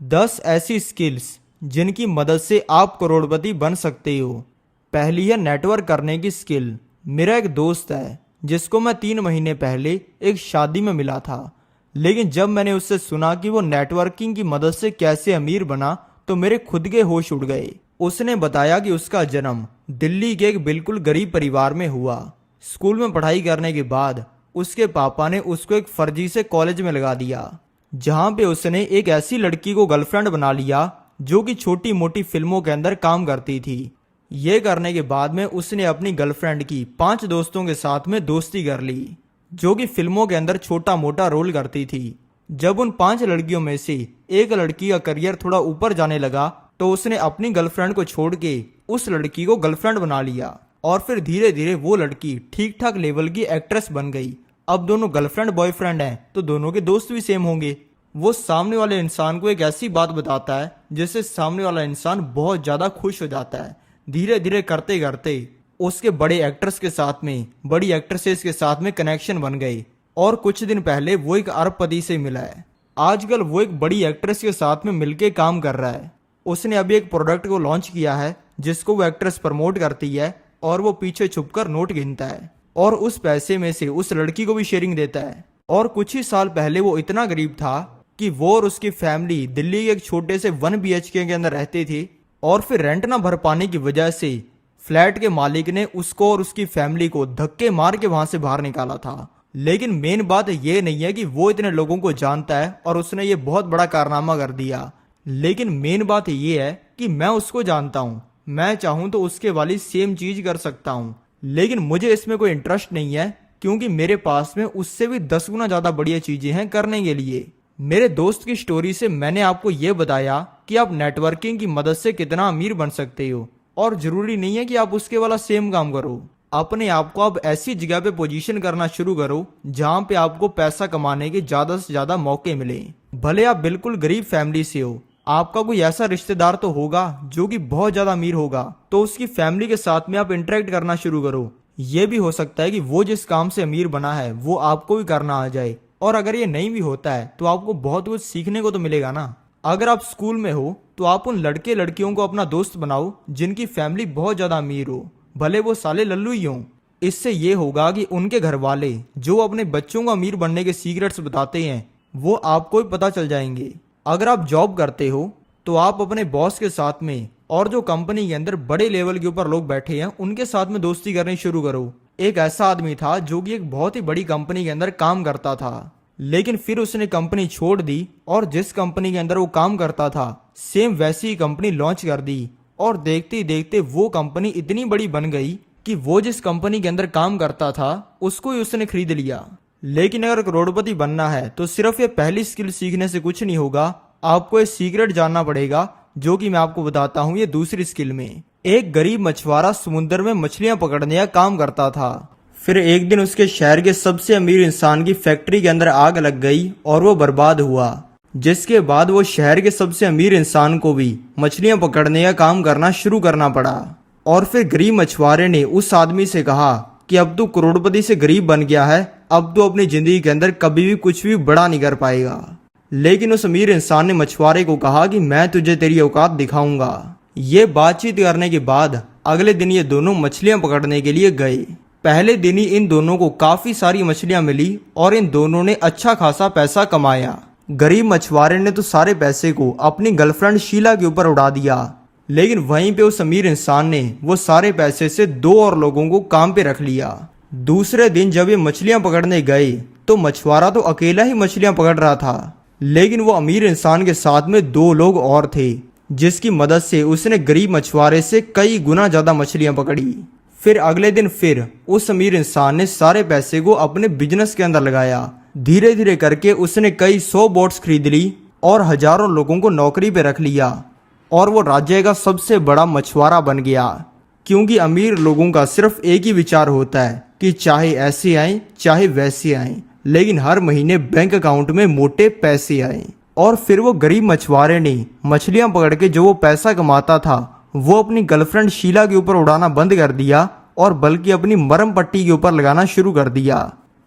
10 ऐसी स्किल्स जिनकी मदद से आप करोड़पति बन सकते हो। पहली है नेटवर्क करने की स्किल। मेरा एक दोस्त है जिसको मैं 3 महीने पहले एक शादी में मिला था, लेकिन जब मैंने उससे सुना कि वो नेटवर्किंग की मदद से कैसे अमीर बना तो मेरे खुद के होश उड़ गए। उसने बताया कि उसका जन्म दिल्ली के एक बिल्कुल गरीब परिवार में हुआ। स्कूल में पढ़ाई करने के बाद उसके पापा ने उसको एक फर्जी से कॉलेज में लगा दिया, जहां पे उसने एक ऐसी लड़की को गर्लफ्रेंड बना लिया जो कि छोटी मोटी फिल्मों के अंदर काम करती थी। ये करने के बाद में उसने अपनी गर्लफ्रेंड की 5 दोस्तों के साथ में दोस्ती कर ली, जो कि फिल्मों के अंदर छोटा मोटा रोल करती थी। जब उन 5 लड़कियों में से एक लड़की का करियर थोड़ा ऊपर जाने लगा तो उसने अपनी गर्लफ्रेंड को छोड़ के उस लड़की को गर्लफ्रेंड बना लिया, और फिर धीरे धीरे वो लड़की ठीक ठाक लेवल की एक्ट्रेस बन गई। अब दोनों गर्लफ्रेंड बॉयफ्रेंड हैं तो दोनों के दोस्त भी सेम होंगे। वो सामने वाले इंसान को एक ऐसी बात बताता है जिससे सामने वाला इंसान बहुत ज्यादा खुश हो जाता है। धीरे धीरे करते करते उसके बड़े एक्टर्स के साथ में, बड़ी एक्ट्रेसेस के साथ में कनेक्शन बन गए, और कुछ दिन पहले वो एक अरबपति से मिला है। आजकल वो एक बड़ी एक्ट्रेस के साथ में मिलके काम कर रहा है। उसने अभी एक प्रोडक्ट को लॉन्च किया है जिसको वो एक्ट्रेस प्रमोट करती है, और वो पीछे छुपकर नोट गिनता है और उस पैसे में से उस लड़की को भी शेयरिंग देता है। और कुछ ही साल पहले वो इतना गरीब था कि वो और उसकी फैमिली दिल्ली के एक छोटे से 1 BHK के अंदर रहते थे, और फिर रेंट ना भर पाने की वजह से फ्लैट के मालिक ने उसको और उसकी फैमिली को धक्के मार के वहां से बाहर निकाला था। लेकिन मेन बात ये नहीं है कि वो इतने लोगों को जानता है और उसने ये बहुत बड़ा कारनामा कर दिया, लेकिन मेन बात ये है कि मैं उसको जानता हूँ। मैं चाहूं तो उसके वाली सेम चीज कर सकता हूँ, लेकिन मुझे इसमें कोई इंटरेस्ट नहीं है क्योंकि मेरे पास में उससे भी 10 गुना ज्यादा बढ़िया चीजें हैं करने के लिए। मेरे दोस्त की स्टोरी से मैंने आपको यह बताया कि आप नेटवर्किंग की मदद से कितना अमीर बन सकते हो, और जरूरी नहीं है कि आप उसके वाला सेम काम करो। अपने आप को आप ऐसी जगह पे पोजीशन करना शुरू करो जहां पे आपको पैसा कमाने के ज्यादा से ज्यादा मौके मिले। भले आप बिल्कुल गरीब फैमिली से हो, आपका कोई ऐसा रिश्तेदार तो होगा जो कि बहुत ज्यादा अमीर होगा, तो उसकी फैमिली के साथ में आप इंटरेक्ट करना शुरू करो। ये भी हो सकता है कि वो जिस काम से अमीर बना है वो आपको भी करना आ जाए, और अगर ये नहीं भी होता है तो आपको बहुत कुछ सीखने को तो मिलेगा ना। अगर आप स्कूल में हो तो आप उन लड़के लड़कियों को अपना दोस्त बनाओ जिनकी फैमिली बहुत ज्यादा अमीर हो, भले वो साले लल्लू ही हों। इससे ये होगा कि उनके घर वाले जो अपने बच्चों को अमीर बनने के सीक्रेट्स बताते हैं वो आपको भी पता चल जाएंगे। अगर आप जॉब करते हो तो आप अपने बॉस के साथ में और जो कंपनी के अंदर बड़े लेवल के ऊपर लोग बैठे हैं उनके साथ में दोस्ती करनी शुरू करो। एक ऐसा आदमी था जो कि एक बहुत ही बड़ी कंपनी के अंदर काम करता था, लेकिन फिर उसने कंपनी छोड़ दी और जिस कंपनी के अंदर वो काम करता था सेम वैसी ही कंपनी लॉन्च कर दी, और देखते ही देखते वो कंपनी इतनी बड़ी बन गई कि वो जिस कंपनी के अंदर काम करता था उसको ही उसने खरीद लिया। लेकिन अगर करोड़पति बनना है तो सिर्फ ये पहली स्किल सीखने से कुछ नहीं होगा, आपको ये सीक्रेट जानना पड़ेगा जो कि मैं आपको बताता हूँ ये दूसरी स्किल में। एक गरीब मछुआरा समुद्र में मछलियां पकड़ने का काम करता था। फिर एक दिन उसके शहर के सबसे अमीर इंसान की फैक्ट्री के अंदर आग लग गई और वो बर्बाद हुआ, जिसके बाद वो शहर के सबसे अमीर इंसान को भी मछलियां पकड़ने का काम करना शुरू करना पड़ा। और फिर गरीब मछुआरे ने उस आदमी से कहा कि अब तू करोड़पति से गरीब बन गया है, अब तो अपनी जिंदगी के अंदर कभी भी कुछ भी बड़ा नहीं कर पाएगा। लेकिन उस अमीर इंसान ने मछुआरे को कहा कि मैं तुझे तेरी औकात दिखाऊंगा। ये बातचीत करने के बाद अगले दिन ये दोनों मछलियां पकड़ने के लिए गए। पहले दिन ही इन दोनों को काफी सारी मछलियां मिली और इन दोनों ने अच्छा खासा पैसा कमाया। गरीब मछुआरे ने तो सारे पैसे को अपनी गर्लफ्रेंड शीला के ऊपर उड़ा दिया, लेकिन वहीं पे उस अमीर इंसान ने वो सारे पैसे से 2 और लोगों को काम पे रख लिया। दूसरे दिन जब ये मछलियां पकड़ने गए तो मछुआरा तो अकेला ही मछलियां पकड़ रहा था, लेकिन वो अमीर इंसान के साथ में 2 लोग और थे जिसकी मदद से उसने गरीब मछुआरे से कई गुना ज्यादा मछलियां पकड़ी। फिर अगले दिन फिर उस अमीर इंसान ने सारे पैसे को अपने बिजनेस के अंदर लगाया। धीरे धीरे करके उसने कई 100 बोट्स खरीद ली और हजारों लोगों को नौकरी पे रख लिया, और वो राज्य का सबसे बड़ा मछुआरा बन गया। क्योंकि अमीर लोगों का सिर्फ एक ही विचार होता है कि चाहे ऐसे आए चाहे वैसे आए, लेकिन हर महीने बैंक अकाउंट में मोटे पैसे आए। और फिर वो गरीब मछुआरे ने मछलियां पकड़ के जो वो पैसा कमाता था वो अपनी गर्लफ्रेंड शीला के ऊपर उड़ाना बंद कर दिया, और बल्कि अपनी मरहम पट्टी के ऊपर लगाना शुरू कर दिया।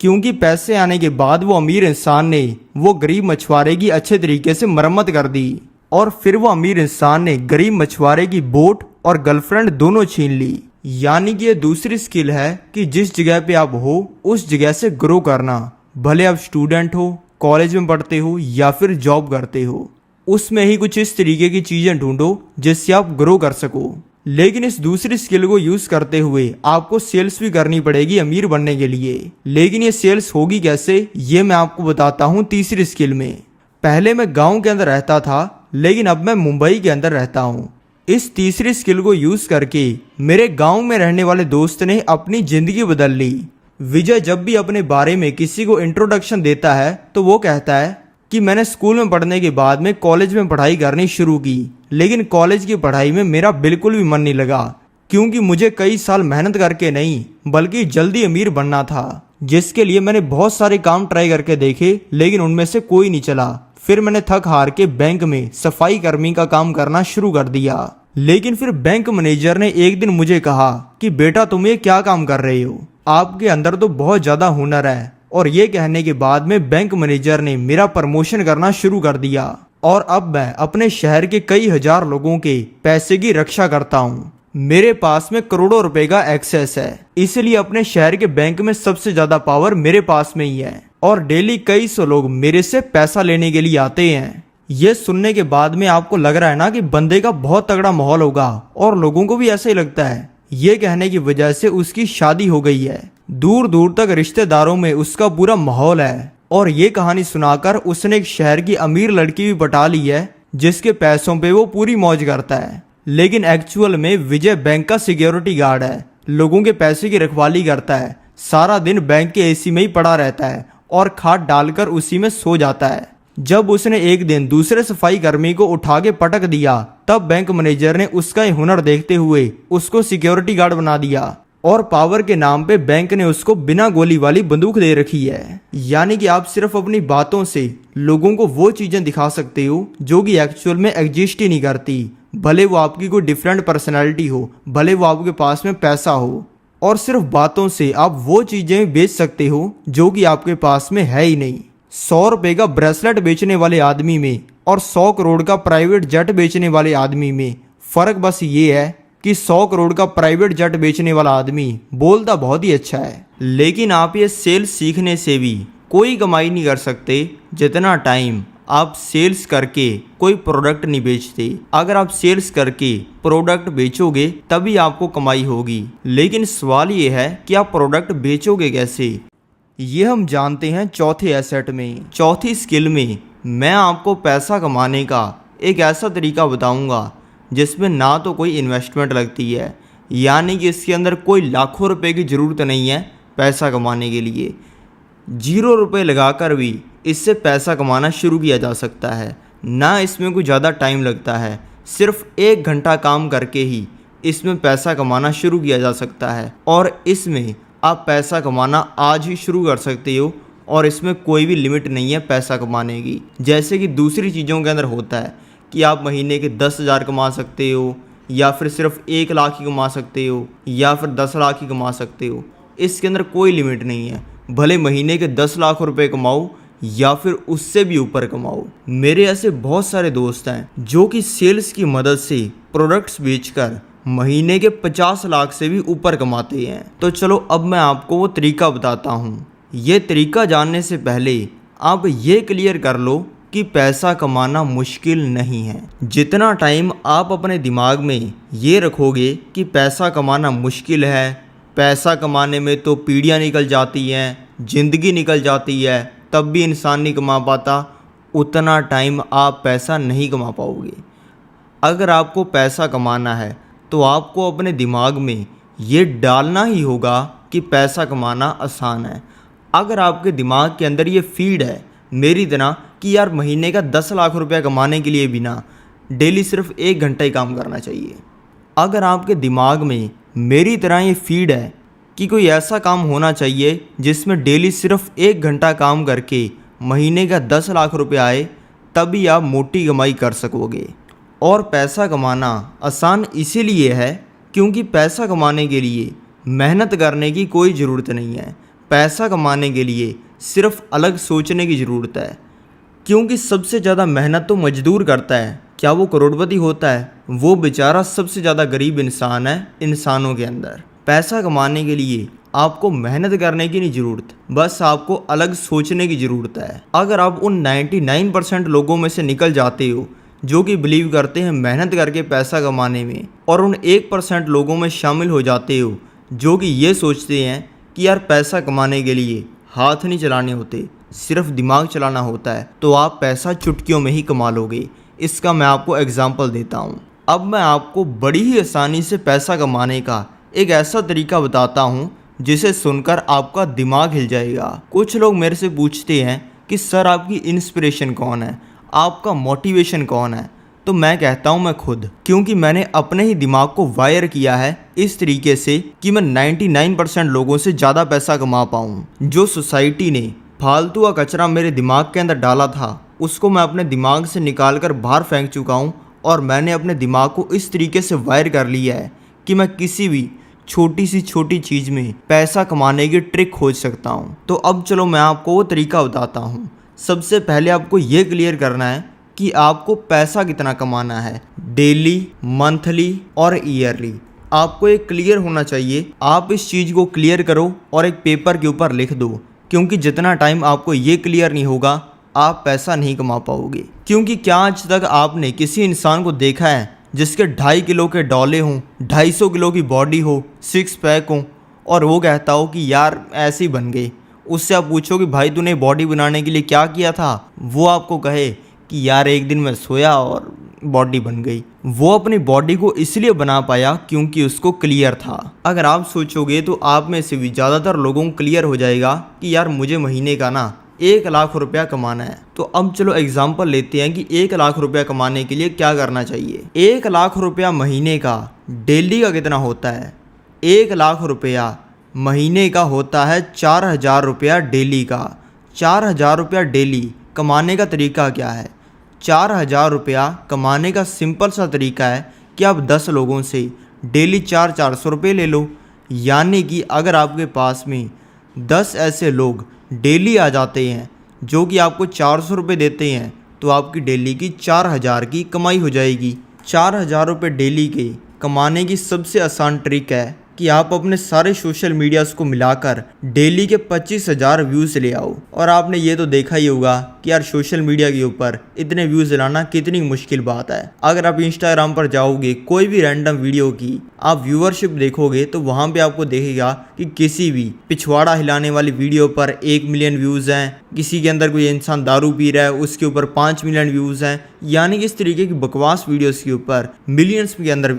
क्योंकि पैसे आने के बाद वो अमीर इंसान ने वो गरीब मछुआरे की अच्छे तरीके से मरम्मत कर दी। और फिर वो अमीर इंसान ने गरीब मछुआरे की बोट और गर्लफ्रेंड दोनों छीन ली। यानी कि ये दूसरी स्किल है कि जिस जगह पे आप हो उस जगह से ग्रो करना। भले आप स्टूडेंट हो, कॉलेज में पढ़ते हो या फिर जॉब करते हो, उसमें ही कुछ इस तरीके की चीजें ढूंढो जिससे आप ग्रो कर सको। लेकिन इस दूसरी स्किल को यूज करते हुए आपको सेल्स भी करनी पड़ेगी अमीर बनने के लिए। लेकिन ये सेल्स होगी कैसे, ये मैं आपको बताता हूँ तीसरी स्किल में। पहले मैं गांव के अंदर रहता था, लेकिन अब मैं मुंबई के अंदर रहता हूँ। इस तीसरी स्किल को यूज करके मेरे गांव में रहने वाले दोस्त ने अपनी जिंदगी बदल ली। विजय जब भी अपने बारे में किसी को इंट्रोडक्शन देता है तो वो कहता है कि मैंने स्कूल में पढ़ने के बाद में कॉलेज में पढ़ाई करनी शुरू की, लेकिन कॉलेज की पढ़ाई में मेरा बिल्कुल भी मन नहीं लगा, क्योंकि मुझे कई साल मेहनत करके नहीं बल्कि जल्दी अमीर बनना था, जिसके लिए मैंने बहुत सारे काम ट्राई करके देखे, लेकिन उनमें से कोई नहीं चला। फिर मैंने थक हार के बैंक में सफाई कर्मी का काम करना शुरू कर दिया। लेकिन फिर बैंक मैनेजर ने एक दिन मुझे कहा कि बेटा तुम ये क्या काम कर रहे हो, आपके अंदर तो बहुत ज्यादा हुनर है। और ये कहने के बाद में बैंक मैनेजर ने मेरा प्रमोशन करना शुरू कर दिया और अब मैं अपने शहर के कई हजार लोगों के पैसे की रक्षा करता हूँ। मेरे पास में करोड़ों रुपए का एक्सेस है, इसलिए अपने शहर के बैंक में सबसे ज्यादा पावर मेरे पास में ही है और डेली कई सौ लोग मेरे से पैसा लेने के लिए आते हैं। ये सुनने के बाद में आपको लग रहा है ना कि बंदे का बहुत तगड़ा माहौल होगा, और लोगों को भी ऐसा ही लगता है। ये कहने की वजह से उसकी शादी हो गई है, दूर दूर तक रिश्तेदारों में उसका पूरा माहौल है। और ये कहानी सुनाकर उसने एक शहर की अमीर लड़की भी पटा ली है जिसके पैसों पे वो पूरी मौज करता है। लेकिन एक्चुअल में विजय बैंक का सिक्योरिटी गार्ड है, लोगों के पैसे की रखवाली करता है, सारा दिन बैंक के एसी में ही पड़ा रहता है और खाट डालकर उसी में सो जाता है। जब उसने एक दिन दूसरे सफाई कर्मी को उठा के पटक दिया, तब बैंक मैनेजर ने उसका ये हुनर देखते हुए उसको सिक्योरिटी गार्ड बना दिया और पावर के नाम पे बैंक ने उसको बिना गोली वाली बंदूक दे रखी है। यानी कि आप सिर्फ अपनी बातों से लोगों को वो चीजें दिखा सकते हो जो कि एक्चुअल में एग्जिस्ट ही नहीं करती। भले वो आपकी कोई डिफरेंट पर्सनैलिटी हो, भले वो आपके पास में पैसा हो, और सिर्फ बातों से आप वो चीजें बेच सकते हो जो कि आपके पास में है ही नहीं। 100 रुपए का ब्रेसलेट बेचने वाले आदमी में और 100 करोड़ का प्राइवेट जेट बेचने वाले आदमी में फर्क बस ये है कि 100 करोड़ का प्राइवेट जेट बेचने वाला आदमी बोलता बहुत ही अच्छा है, लेकिन आप ये सेल्स सीखने से भी कोई कमाई नहीं कर सकते जितना टाइम आप सेल्स करके कोई प्रोडक्ट नहीं बेचते। अगर आप सेल्स करके प्रोडक्ट बेचोगे तभी आपको कमाई होगी, लेकिन सवाल ये है कि आप प्रोडक्ट बेचोगे कैसे। ये हम जानते हैं चौथे एसेट में। चौथी स्किल में मैं आपको पैसा कमाने का एक ऐसा तरीका बताऊंगा जिसमें ना तो कोई इन्वेस्टमेंट लगती है, यानी कि इसके अंदर कोई लाखों रुपए की ज़रूरत नहीं है पैसा कमाने के लिए। 0 रुपये लगाकर भी इससे पैसा कमाना शुरू किया जा सकता है। ना इसमें कोई ज़्यादा टाइम लगता है, सिर्फ 1 घंटा काम करके ही इसमें पैसा कमाना शुरू किया जा सकता है। और इसमें आप पैसा कमाना आज ही शुरू कर सकते हो और इसमें कोई भी लिमिट नहीं है पैसा कमाने की। जैसे कि दूसरी चीज़ों के अंदर होता है कि आप महीने के 10,000 कमा सकते हो, या फिर सिर्फ 1 लाख ही कमा सकते हो, या फिर 10 लाख ही कमा सकते हो। इसके अंदर कोई लिमिट नहीं है, भले महीने के 10 लाख रुपए कमाओ या फिर उससे भी ऊपर कमाओ। मेरे ऐसे बहुत सारे दोस्त हैं जो कि सेल्स की मदद से प्रोडक्ट्स बेचकर महीने के 50 लाख से भी ऊपर कमाते हैं। तो चलो अब मैं आपको वो तरीका बताता हूँ। ये तरीका जानने से पहले आप ये क्लियर कर लो कि पैसा कमाना मुश्किल नहीं है। जितना टाइम आप अपने दिमाग में ये रखोगे कि पैसा कमाना मुश्किल है, पैसा कमाने में तो पीढ़ियाँ निकल जाती हैं, ज़िंदगी निकल जाती है, तब भी इंसान नहीं कमा पाता, उतना टाइम आप पैसा नहीं कमा पाओगे। अगर आपको पैसा कमाना है तो आपको अपने दिमाग में ये डालना ही होगा कि पैसा कमाना आसान है। अगर आपके दिमाग के अंदर ये फीड है मेरी तरह कि यार महीने का 10 लाख रुपया कमाने के लिए बिना डेली सिर्फ 1 घंटा ही काम करना चाहिए, अगर आपके दिमाग में मेरी तरह ये फीड है कि कोई ऐसा काम होना चाहिए जिसमें डेली सिर्फ 1 घंटा काम करके महीने का 10 लाख रुपया आए, तभी आप मोटी कमाई कर सकोगे। और पैसा कमाना आसान इसीलिए है क्योंकि पैसा कमाने के लिए मेहनत करने की कोई ज़रूरत नहीं है। पैसा कमाने के लिए सिर्फ अलग सोचने की ज़रूरत है, क्योंकि सबसे ज़्यादा मेहनत तो मजदूर करता है क्या वो करोड़पति होता है? वो बेचारा सबसे ज़्यादा गरीब इंसान है इंसानों के अंदर। पैसा कमाने के लिए आपको मेहनत करने की नहीं ज़रूरत, बस आपको अलग सोचने की ज़रूरत है। अगर आप उन 99% लोगों में से निकल जाते हो जो कि बिलीव करते हैं मेहनत करके पैसा कमाने में, और उन 1% लोगों में शामिल हो जाते हो जो कि ये सोचते हैं कि यार पैसा कमाने के लिए हाथ नहीं चलाने होते, सिर्फ दिमाग चलाना होता है, तो आप पैसा चुटकियों में ही कमा लोगे। इसका मैं आपको एग्जाम्पल देता हूँ। अब मैं आपको बड़ी ही आसानी से पैसा कमाने का एक ऐसा तरीका बताता हूँ जिसे सुनकर आपका दिमाग हिल जाएगा। कुछ लोग मेरे से पूछते हैं कि सर आपकी इंस्पिरेशन कौन है, आपका मोटिवेशन कौन है? तो मैं कहता हूँ मैं खुद, क्योंकि मैंने अपने ही दिमाग को वायर किया है इस तरीके से कि मैं 99% लोगों से ज़्यादा पैसा कमा पाऊँ। जो सोसाइटी ने फालतू का कचरा मेरे दिमाग के अंदर डाला था उसको मैं अपने दिमाग से निकाल कर बाहर फेंक चुका हूँ, और मैंने अपने दिमाग को इस तरीके से वायर कर लिया है कि मैं किसी भी छोटी सी छोटी चीज़ में पैसा कमाने की ट्रिक खोज सकता हूँ। तो अब चलो मैं आपको वो तरीका बताता हूँ। सबसे पहले आपको ये क्लियर करना है कि आपको पैसा कितना कमाना है, डेली, मंथली और ईयरली। आपको एक क्लियर होना चाहिए। आप इस चीज़ को क्लियर करो और एक पेपर के ऊपर लिख दो, क्योंकि जितना टाइम आपको ये क्लियर नहीं होगा आप पैसा नहीं कमा पाओगे। क्योंकि क्या आज तक आपने किसी इंसान को देखा है जिसके 2.5 किलो के डोले हों, 250 किलो की बॉडी हो, 6 पैक हो, और वो कहता हो कि यार ऐसे ही बन गए? उससे आप पूछो कि भाई तूने बॉडी बनाने के लिए क्या किया था, वो आपको कहे कि यार एक दिन मैं सोया और बॉडी बन गई। वो अपनी बॉडी को इसलिए बना पाया क्योंकि उसको क्लियर था। अगर आप सोचोगे तो आप में से भी ज़्यादातर लोगों को क्लियर हो जाएगा कि यार मुझे महीने का ना 1 लाख रुपया कमाना है। तो अब चलो एग्जाम्पल लेते हैं कि 1 लाख रुपया कमाने के लिए क्या करना चाहिए। 1 लाख रुपया महीने का डेली का कितना होता है? 1 लाख रुपया महीने का होता है 4,000 रुपया डेली का। 4,000 रुपया डेली कमाने का तरीका क्या है? 4,000 रुपया कमाने का सिंपल सा तरीका है कि आप 10 लोगों से डेली 400 रुपये ले लो। यानी कि अगर आपके पास में 10 ऐसे लोग डेली आ जाते हैं जो कि आपको 400 रुपये देते हैं, तो आपकी डेली की 4,000 की कमाई हो जाएगी। 4,000 रुपये डेली के कमाने की सबसे आसान ट्रिक है कि आप अपने सारे सोशल मीडियाज़ को मिलाकर डेली के 25,000 व्यूज़ ले आओ। और आपने ये तो देखा ही होगा कि यार सोशल मीडिया के ऊपर इतने व्यूज़ लाना कितनी मुश्किल बात है। अगर आप इंस्टाग्राम पर जाओगे, कोई भी रैंडम वीडियो की आप व्यूअरशिप देखोगे तो वहाँ पे आपको देखेगा कि किसी भी पिछवाड़ा हिलाने वाली वीडियो पर 1 मिलियन व्यूज़ हैं, किसी के अंदर कोई इंसान दारू पी रहा है उसके ऊपर 5 मिलियन व्यूज़ हैं। यानी कि इस तरीके की बकवास वीडियोस के ऊपर मिलियंस के अंदर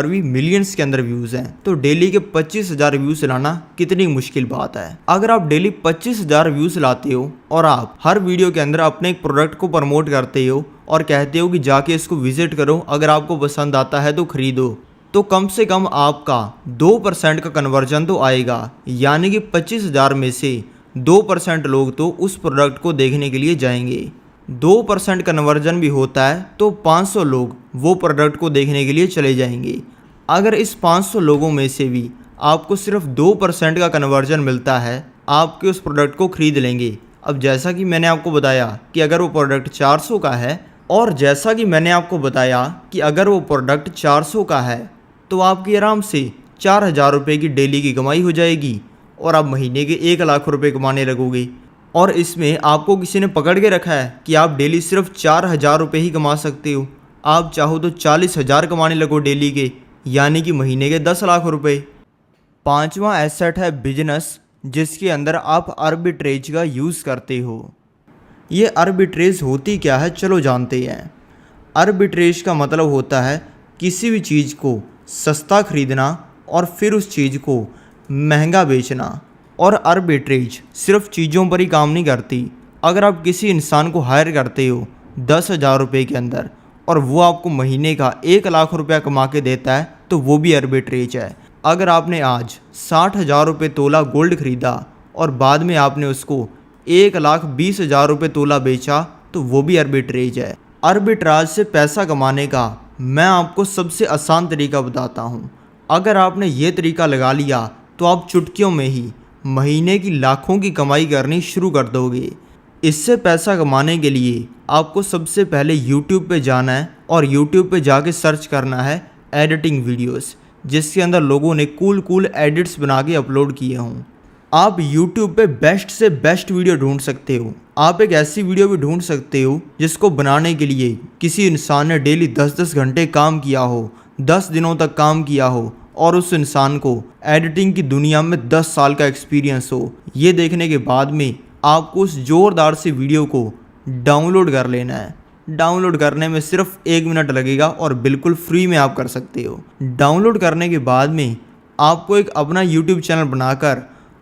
भी मिलियंस के अंदर व्यूज़ हैं। तो डेली के 25,000 व्यूज़ लाना कितनी मुश्किल बात है। अगर आप डेली 25,000 व्यूज़ लाते हो और आप हर वीडियो के अंदर अपने एक प्रोडक्ट को प्रमोट करते हो और कहते हो कि जाके इसको विजिट करो, अगर आपको पसंद आता है तो खरीदो, तो कम से कम आपका 2% का कन्वर्जन तो आएगा। यानी कि 25,000 में से 2% लोग तो उस प्रोडक्ट को देखने के लिए जाएंगे। 2% कन्वर्जन भी होता है तो 500 लोग वो प्रोडक्ट को देखने के लिए चले जाएंगे। अगर इस 500 लोगों में से भी आपको सिर्फ 2% का कन्वर्जन मिलता है, आपके उस प्रोडक्ट को खरीद लेंगे। अब जैसा कि मैंने आपको बताया कि अगर वो प्रोडक्ट 400 का है, और जैसा कि मैंने आपको बताया कि अगर वो प्रोडक्ट 400 का है तो आपकी आराम से 4,000 रुपये की डेली की कमाई हो जाएगी और आप महीने के 1 लाख रुपये कमाने लगोगे। और इसमें आपको किसी ने पकड़ के रखा है कि आप डेली सिर्फ 4,000 रुपये ही कमा सकते हो। आप चाहो तो 40,000 कमाने लगो डेली के, यानी कि महीने के 10 लाख रुपये। 5वां एसेट है बिजनेस, जिसके अंदर आप आर्बिट्रेज का यूज़ करते हो। ये आर्बिट्रेज होती क्या है, चलो जानते हैं। आर्बिट्रेज का मतलब होता है किसी भी चीज़ को सस्ता खरीदना और फिर उस चीज़ को महंगा बेचना। और आर्बिट्रेज सिर्फ चीज़ों पर ही काम नहीं करती। अगर आप किसी इंसान को हायर करते हो 10,000 रुपये के अंदर और वो आपको महीने का 1 लाख रुपया कमा के देता है, तो वो भी आर्बिट्रेज है। अगर आपने आज 60,000 रुपये तोला गोल्ड खरीदा और बाद में आपने उसको 1,20,000 रुपये तोला बेचा, तो वो भी आर्बिट्रेज है। आर्बिट्राज से पैसा कमाने का मैं आपको सबसे आसान तरीका बताता हूँ। अगर आपने ये तरीका लगा लिया तो आप चुटकियों में ही महीने की लाखों की कमाई करनी शुरू कर दोगे। इससे पैसा कमाने के लिए आपको सबसे पहले YouTube पे जाना है और YouTube पे जाके सर्च करना है एडिटिंग वीडियोस, जिसके अंदर लोगों ने कूल एडिट्स बना के अपलोड किए हों। आप YouTube पे बेस्ट से बेस्ट वीडियो ढूंढ सकते हो। आप एक ऐसी वीडियो भी ढूंढ सकते हो जिसको बनाने के लिए किसी इंसान ने डेली 10-10 घंटे काम किया हो, 10 दिनों तक काम किया हो और उस इंसान को एडिटिंग की दुनिया में 10 साल का एक्सपीरियंस हो। ये देखने के बाद में आपको उस ज़ोरदार से वीडियो को डाउनलोड कर लेना है। डाउनलोड करने में सिर्फ 1 मिनट लगेगा और बिल्कुल फ्री में आप कर सकते हो। डाउनलोड करने के बाद में आपको एक अपना YouTube चैनल बनाकर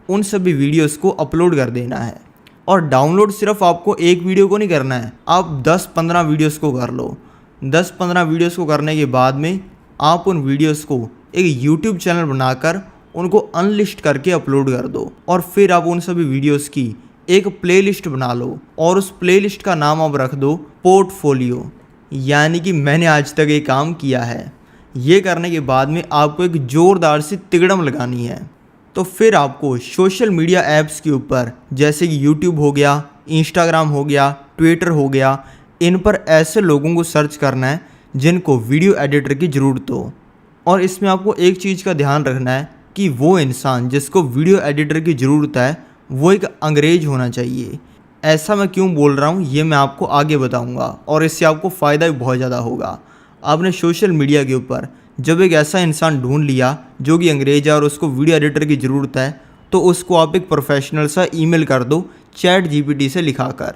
उन सभी वीडियोस को अपलोड कर देना है। और डाउनलोड सिर्फ आपको एक वीडियो को नहीं करना है, आप 10-15 वीडियोस को कर लो। 10-15 वीडियोस को करने के बाद में आप उन वीडियोस को एक YouTube चैनल बनाकर उनको अनलिस्ट करके अपलोड कर दो। और फिर आप उन सभी वीडियोस की एक प्लेलिस्ट बना लो और उस प्लेलिस्ट का नाम आप रख दो पोर्टफोलियो, यानी कि मैंने आज तक ये काम किया है। ये करने के बाद में आपको एक ज़ोरदार सी तिगड़म लगानी है। तो फिर आपको सोशल मीडिया ऐप्स के ऊपर जैसे कि YouTube हो गया, इंस्टाग्राम हो गया, ट्विटर हो गया, इन पर ऐसे लोगों को सर्च करना है जिनको वीडियो एडिटर की ज़रूरत हो। और इसमें आपको एक चीज़ का ध्यान रखना है कि वो इंसान जिसको वीडियो एडिटर की ज़रूरत है वो एक अंग्रेज होना चाहिए। ऐसा मैं क्यों बोल रहा हूँ ये मैं आपको आगे बताऊँगा और इससे आपको फ़ायदा भी बहुत ज़्यादा होगा। आपने सोशल मीडिया के ऊपर जब एक ऐसा इंसान ढूंढ लिया जो कि अंग्रेज है और उसको वीडियो एडिटर की ज़रूरत है, तो उसको आप एक प्रोफेशनल सा ईमेल कर दो ChatGPT से लिखाकर।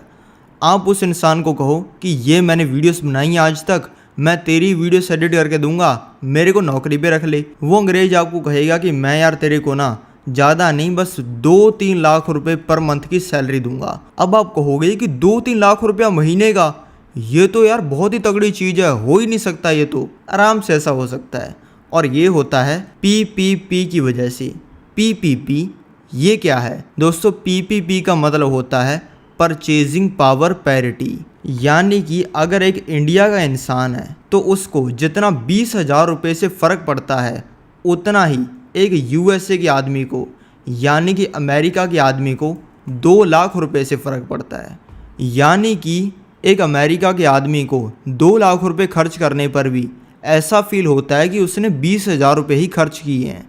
आप उस इंसान को कहो कि ये मैंने वीडियोस बनाई हैं आज तक, मैं तेरी वीडियोस एडिट करके दूंगा, मेरे को नौकरी पे रख ले। वो अंग्रेज आपको कहेगा कि मैं यार तेरे को ना ज़्यादा नहीं, बस 2-3 लाख रुपए पर मंथ की सैलरी दूंगा। अब आप कहोगे कि 2-3 लाख रुपया महीने का, ये तो यार बहुत ही तगड़ी चीज़ है, हो ही नहीं सकता, ये तो आराम से ऐसा हो सकता है। और ये होता है PPP की वजह से। PPP ये क्या है दोस्तों? PPP का मतलब होता है परचेजिंग पावर पैरिटी, यानी कि अगर एक इंडिया का इंसान है तो उसको जितना 20,000 रुपये से फ़र्क पड़ता है उतना ही एक USA के आदमी को, यानी कि अमेरिका के आदमी को 2 लाख रुपये से फ़र्क पड़ता है। यानी कि एक अमेरिका के आदमी को 2 लाख रुपए खर्च करने पर भी ऐसा फील होता है कि उसने 20,000 रुपये ही खर्च किए हैं,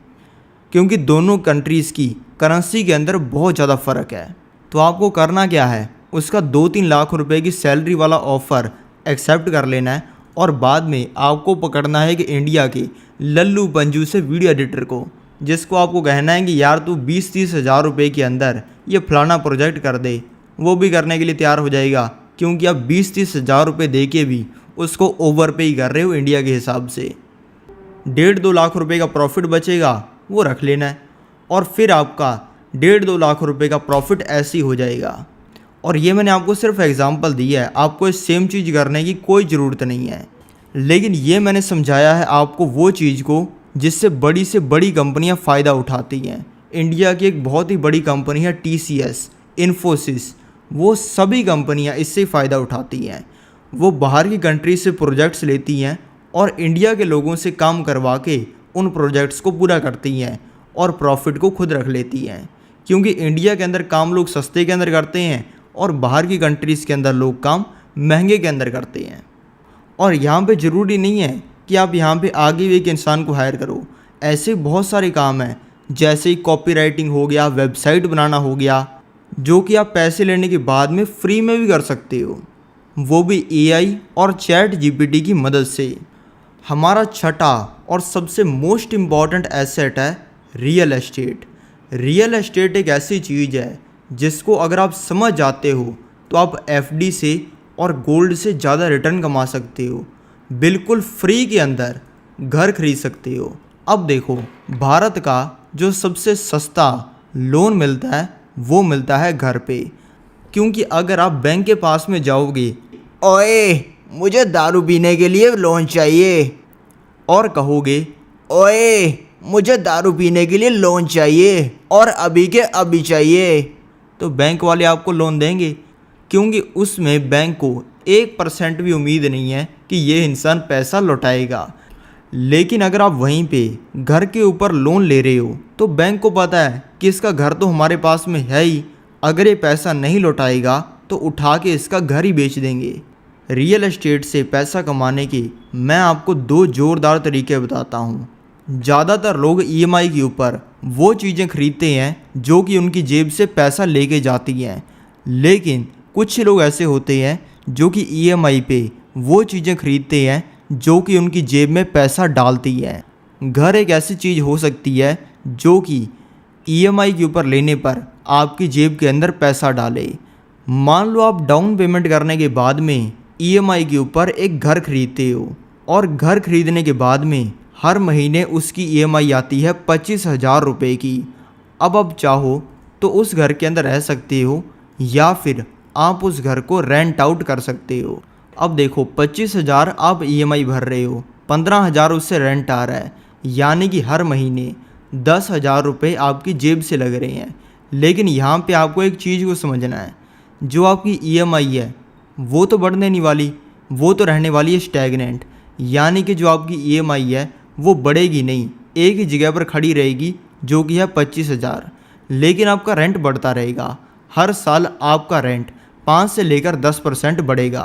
क्योंकि दोनों कंट्रीज़ की करेंसी के अंदर बहुत ज़्यादा फ़र्क है। तो आपको करना क्या है, उसका 2-3 लाख रुपए की सैलरी वाला ऑफ़र एक्सेप्ट कर लेना है और बाद में आपको पकड़ना है कि इंडिया के लल्लू पंजू से वीडियो एडिटर को, जिसको आपको कहना है कि यार तू 20-30 हज़ार रुपये के अंदर ये फलाना प्रोजेक्ट कर दे। वो भी करने के लिए तैयार हो जाएगा, क्योंकि आप 20-30 हज़ार रुपये दे के भी उसको ओवर पे ही कर रहे हो इंडिया के हिसाब से। 1.5-2 लाख रुपए का प्रॉफिट बचेगा, वो रख लेना है और फिर आपका 1.5-2 लाख रुपए का प्रॉफिट ऐसे ही हो जाएगा। और ये मैंने आपको सिर्फ एग्जांपल दिया है, आपको इस सेम चीज़ करने की कोई ज़रूरत नहीं है। लेकिन ये मैंने समझाया है आपको वो चीज़ को जिससे बड़ी से बड़ी कंपनियां फ़ायदा उठाती हैं। इंडिया की एक बहुत ही बड़ी कंपनी है TCS, इन्फोसिस, वो सभी कंपनियां इससे फ़ायदा उठाती हैं। वो बाहर की कंट्री से प्रोजेक्ट्स लेती हैं और इंडिया के लोगों से काम करवा के उन प्रोजेक्ट्स को पूरा करती हैं और प्रॉफिट को खुद रख लेती हैं, क्योंकि इंडिया के अंदर काम लोग सस्ते के अंदर करते हैं और बाहर की कंट्रीज़ के अंदर लोग काम महंगे के अंदर करते हैं। और यहाँ पे ज़रूरी नहीं है कि आप यहाँ पे आगे भी एक इंसान को हायर करो, ऐसे बहुत सारे काम हैं जैसे ही कॉपी राइटिंग हो गया, वेबसाइट बनाना हो गया, जो कि आप पैसे लेने के बाद में फ्री में भी कर सकते हो, वो भी AI और ChatGPT की मदद से। हमारा छठा और सबसे मोस्ट इम्पॉर्टेंट एसेट है रियल एस्टेट। रियल एस्टेट एक ऐसी चीज़ है जिसको अगर आप समझ जाते हो तो आप FD से और गोल्ड से ज़्यादा रिटर्न कमा सकते हो, बिल्कुल फ्री के अंदर घर खरीद सकते हो। अब देखो, भारत का जो सबसे सस्ता लोन मिलता है वो मिलता है घर पे, क्योंकि अगर आप बैंक के पास में जाओगे, ओए मुझे दारू पीने के लिए लोन चाहिए, और कहोगे ओए मुझे दारू पीने के लिए लोन चाहिए और अभी के अभी चाहिए, तो बैंक वाले आपको लोन देंगे, क्योंकि उसमें बैंक को 1% भी उम्मीद नहीं है कि ये इंसान पैसा लौटाएगा। लेकिन अगर आप वहीं पे घर के ऊपर लोन ले रहे हो तो बैंक को पता है कि इसका घर तो हमारे पास में है ही, अगर ये पैसा नहीं लौटाएगा तो उठा के इसका घर ही बेच देंगे। रियल एस्टेट से पैसा कमाने के मैं आपको 2 जोरदार तरीके बताता हूँ। ज़्यादातर लोग ईएमआई के ऊपर वो चीज़ें खरीदते हैं जो कि उनकी जेब से पैसा लेके जाती हैं, लेकिन कुछ लोग ऐसे होते हैं जो कि ईएमआई पे वो चीज़ें खरीदते हैं जो कि उनकी जेब में पैसा डालती हैं। घर एक ऐसी चीज़ हो सकती है जो कि ईएमआई के ऊपर लेने पर आपकी जेब के अंदर पैसा डाले। मान लो आप डाउन पेमेंट करने के बाद में ईएमआई के ऊपर एक घर खरीदते हो और घर खरीदने के बाद में हर महीने उसकी ईएमआई आती है 25,000 रुपये की। अब आप चाहो तो उस घर के अंदर रह सकते हो या फिर आप उस घर को रेंट आउट कर सकते हो। अब देखो 25,000 आप ईएमआई भर रहे हो, 15,000 उससे रेंट आ रहा है, यानी कि हर महीने 10,000 रुपये आपकी जेब से लग रहे हैं। लेकिन यहाँ पे आपको एक चीज़ को समझना है, जो आपकी ईएमआई है वो तो बढ़ने नहीं वाली, वो तो रहने वाली है स्टैगनेंट, यानी कि जो आपकी ईएमआई है वो बढ़ेगी नहीं, एक ही जगह पर खड़ी रहेगी जो कि है 25,000। लेकिन आपका रेंट बढ़ता रहेगा। हर साल आपका रेंट 5 से लेकर 10% बढ़ेगा।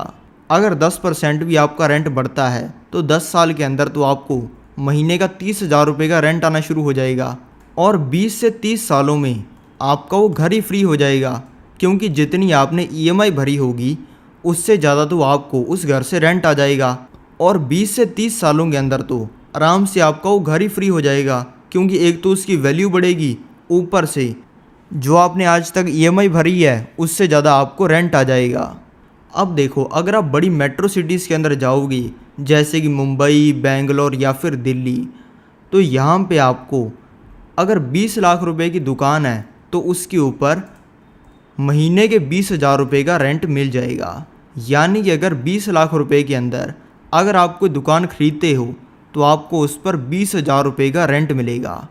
अगर 10% भी आपका रेंट बढ़ता है तो 10 साल के अंदर तो आपको महीने का 30,000 रुपये का रेंट आना शुरू हो जाएगा और 20 से 30 सालों में आपका वो घर ही फ्री हो जाएगा, क्योंकि जितनी आपने ईएमआई भरी होगी उससे ज़्यादा तो आपको उस घर से रेंट आ जाएगा और 20 से 30 सालों के अंदर तो आराम से आपका वो घर ही फ्री हो जाएगा, क्योंकि एक तो उसकी वैल्यू बढ़ेगी, ऊपर से जो आपने आज तक ईएमआई भरी है उससे ज़्यादा आपको रेंट आ जाएगा। अब देखो, अगर आप बड़ी मेट्रो सिटीज़ के अंदर जाओगे जैसे कि मुंबई, बेंगलोर या फिर दिल्ली, तो यहाँ पे आपको अगर 20 लाख रुपए की दुकान है तो उसके ऊपर महीने के 20,000 रुपये का रेंट मिल जाएगा। यानी कि अगर 20 लाख रुपए के अंदर अगर आप कोई दुकान खरीदते हो तो आपको उस पर 20,000 रुपये का रेंट मिलेगा,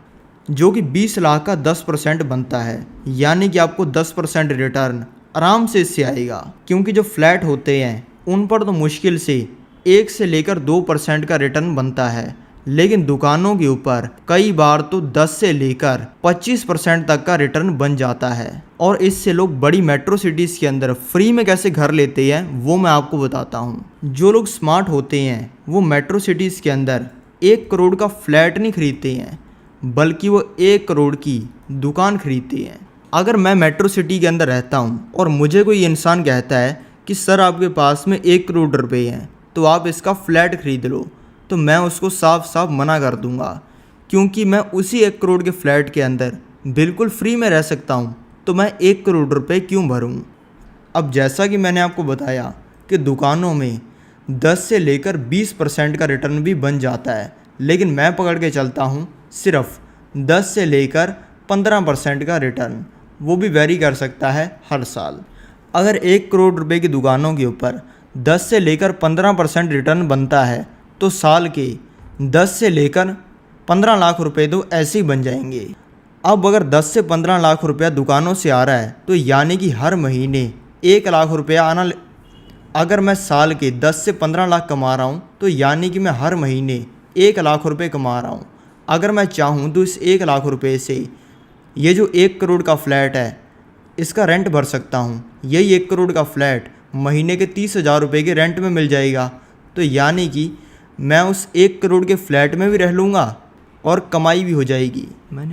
जो कि 20 लाख का 10% बनता है। यानी कि आपको 10% रिटर्न आराम से इससे आएगा, क्योंकि जो फ्लैट होते हैं उन पर तो मुश्किल से 1 से लेकर 2% का रिटर्न बनता है, लेकिन दुकानों के ऊपर कई बार तो 10 से लेकर 25% तक का रिटर्न बन जाता है। और इससे लोग बड़ी मेट्रो सिटीज़ के अंदर फ्री में कैसे घर लेते हैं वो मैं आपको बताता हूँ। जो लोग स्मार्ट होते हैं वो मेट्रो सिटीज़ के अंदर 1 करोड़ का फ्लैट नहीं खरीदते हैं, बल्कि वो 1 करोड़ की दुकान खरीदते हैं। अगर मैं मेट्रो सिटी के अंदर रहता हूँ और मुझे कोई इंसान कहता है कि सर आपके पास में 1 करोड़ रुपए हैं तो आप इसका फ्लैट खरीद लो, तो मैं उसको साफ साफ मना कर दूंगा, क्योंकि मैं उसी 1 करोड़ के फ्लैट के अंदर बिल्कुल फ्री में रह सकता हूँ, तो मैं 1 करोड़ रुपए क्यों भरूँ। अब जैसा कि मैंने आपको बताया कि दुकानों में 10 से लेकर 20% का रिटर्न भी बन जाता है, लेकिन मैं पकड़ के चलता हूँ सिर्फ 10 से लेकर 15% का रिटर्न, वो भी वेरी कर सकता है हर साल। अगर 1 करोड़ रुपए की दुकानों के ऊपर 10 से लेकर 15% रिटर्न बनता है तो साल के 10 से लेकर 15 लाख रुपए तो ऐसे ही बन जाएंगे। अब अगर 10 से 15 लाख रुपया दुकानों से आ रहा है तो यानी कि हर महीने 1 लाख रुपया आना। अगर मैं साल के 10 से 15 लाख कमा रहा हूँ तो यानी कि मैं हर महीने 1 लाख रुपए कमा रहा हूँ। अगर मैं चाहूँ तो इस 1 लाख रुपए से ये जो 1 करोड़ का फ्लैट है इसका रेंट भर सकता हूँ। यही 1 करोड़ का फ्लैट महीने के 30,000 रुपये के रेंट में मिल जाएगा, तो यानी कि मैं उस 1 करोड़ के फ्लैट में भी रह लूँगा और कमाई भी हो जाएगी। मैंने